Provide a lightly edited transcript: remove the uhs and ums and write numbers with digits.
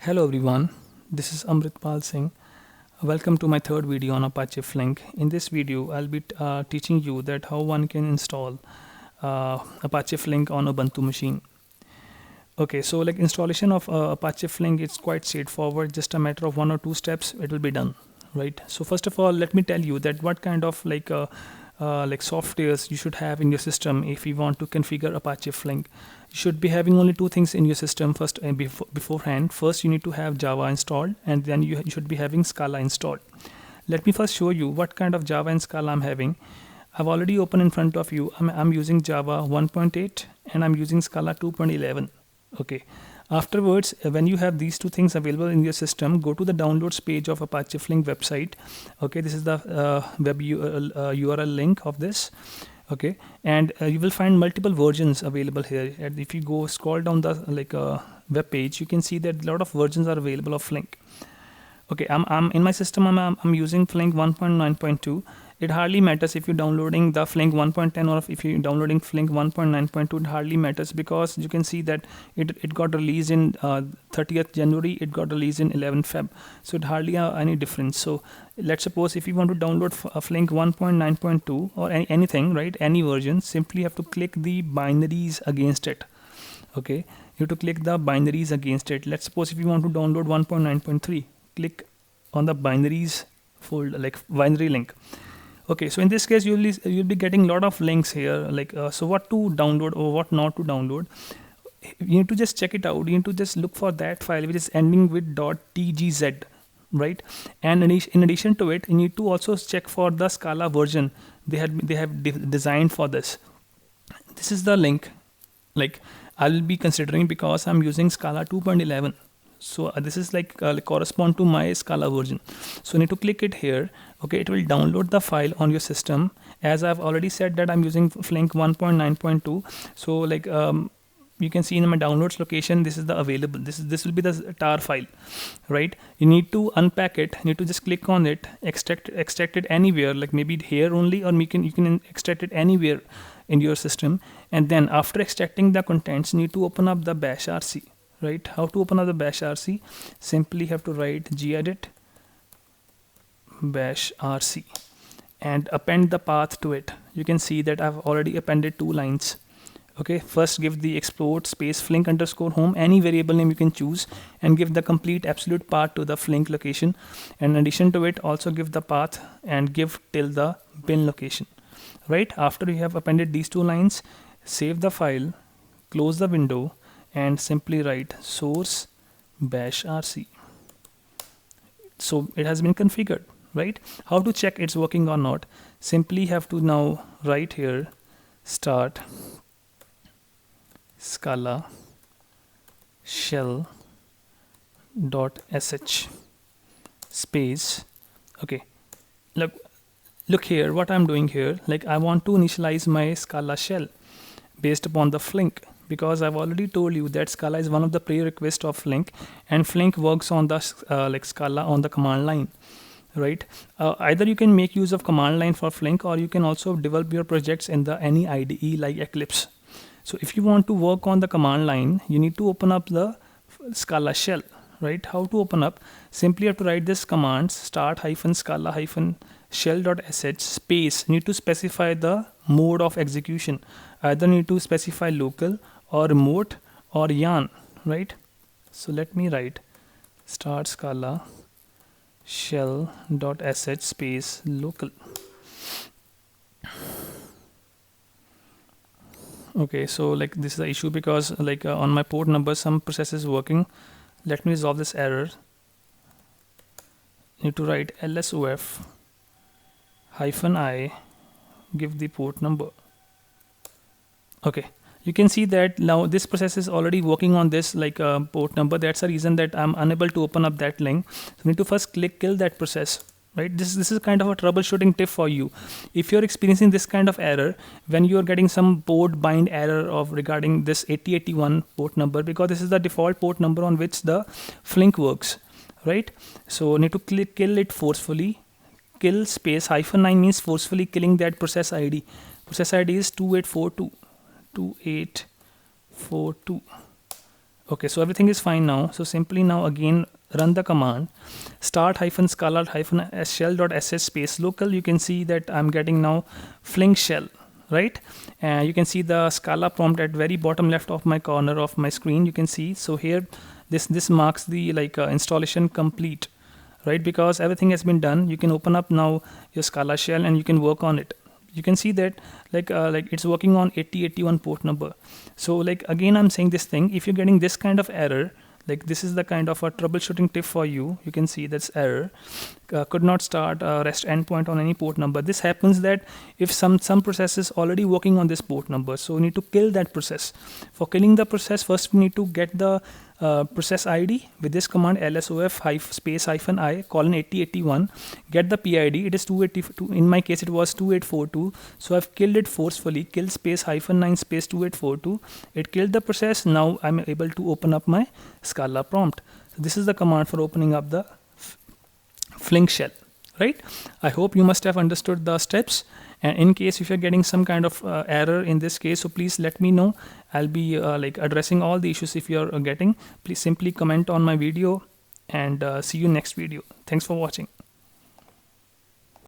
Hello everyone, this is Amritpal Singh. Welcome to my third video on Apache Flink. In this video, I'll be teaching you that how one can install Apache Flink on Ubuntu machine. Okay, so like installation of Apache Flink, it's quite straightforward, just a matter of 1 or 2 steps, it will be done, right? So first of all, let me tell you that what kind of like softwares you should have in your system if you want to configure Apache Flink. You should be having only 2 things in your system first beforehand. First, you need to have Java installed, and then you should be having Scala installed. Let me first show you what kind of Java and Scala I'm having. I've already opened in front of you. I'm using Java 1.8 and I'm using Scala 2.11. Okay. Afterwards, when you have these 2 things available in your system, go to the downloads page of Apache Flink website. Okay, this is the web URL link of this. Okay, and you will find multiple versions available here. And if you go scroll down the web page, you can see that a lot of versions are available of Flink. Okay, I'm in my system. I'm using Flink 1.9.2. It hardly matters if you're downloading the Flink 1.10 or if you're downloading Flink 1.9.2. It hardly matters because you can see that it got released in 30th January. It got released in 11th Feb. So it hardly any difference. So let's suppose if you want to download Flink 1.9.2 or anything, right? Any version, simply have to click the binaries against it. Okay, you have to click the binaries against it. Let's suppose if you want to download 1.9.3, click on the binaries folder, like binary link. Okay, so in this case, you'll be getting a lot of links here, so what to download or what not to download. You need to just check it out. You need to just look for that file which is ending with .tgz, right? And in addition to it, you need to also check for the Scala version they have designed for this. This is the link, like I'll be considering because I'm using Scala 2.11. So this is correspond to my Scala version. So you need to click it here. Okay, it will download the file on your system. As I've already said that I'm using Flink 1.9.2. So you can see in my downloads location, this is the available. This will be the tar file, right? You need to unpack it. You need to just click on it, extract it anywhere, like maybe here only, or you can extract it anywhere in your system. And then after extracting the contents, you need to open up the bash RC. Right? How to open up the bash RC? Simply have to write gedit bash RC and append the path to it. You can see that I've already appended 2 lines. Okay, first give the export space Flink underscore home, any variable name you can choose, and give the complete absolute path to the Flink location. And in addition to it, also give the path and give till the bin location. Right? After you have appended these 2 lines, save the file, close the window, and simply write source bash rc. So it has been configured, right? How to check it's working or not? Simply have to now write here start scala shell .sh space. Okay, look here what I'm doing here. Like I want to initialize my Scala shell based upon the Flink, because I've already told you that Scala is one of the prerequisites of Flink, and Flink works on the Scala on the command line, right? Either you can make use of command line for Flink, or you can also develop your projects in the any IDE like Eclipse. So if you want to work on the command line, you need to open up the Scala shell, right? How to open up? Simply have to write this command start -scala shell.sh space. You need to specify the mode of execution. Either need to specify local or remote or yarn, right? So let me write start scala shell.sh space local. Okay, so like this is the issue because on my port number some process is working. Let me resolve this error. Need to write lsof -i, give the port number. Okay, you can see that now this process is already working on this port number. That's the reason that I'm unable to open up that link. So we need to first kill that process, right? This is kind of a troubleshooting tip for you. If you're experiencing this kind of error when you're getting some port bind error of regarding this 8081 port number, because this is the default port number on which the Flink works, right? So need to kill it forcefully. Kill space -9 means forcefully killing that process ID. Process ID is 2842. Okay, so everything is fine now. So simply now again run the command start-scala-shell.sh space local. You can see that I'm getting now Flink shell, right? And you can see the Scala prompt at very bottom left of my corner of my screen. You can see, so here this marks the installation complete, right? Because everything has been done. You can open up now your Scala shell and you can work on it. You can see that like it's working on 8081 port number. So like again I'm saying this thing, if you're getting this kind of error, like this is the kind of a troubleshooting tip for you. You can see that's error, could not start REST endpoint on any port number. This happens that if some process is already working on this port number, so we need to kill that process. For killing the process, first we need to get the process ID with this command lsof -i colon 8081, get the PID. It is 282. In my case it was 2842, so I've killed it forcefully. Kill space -9 space 2842. It killed the process. Now I'm able to open up my Scala prompt. So this is the command for opening up the Flink shell, right? I hope you must have understood the steps. And in case if you're getting some kind of error in this case, so please let me know. I'll be addressing all the issues if you're getting. Please simply comment on my video, and see you next video. Thanks for watching.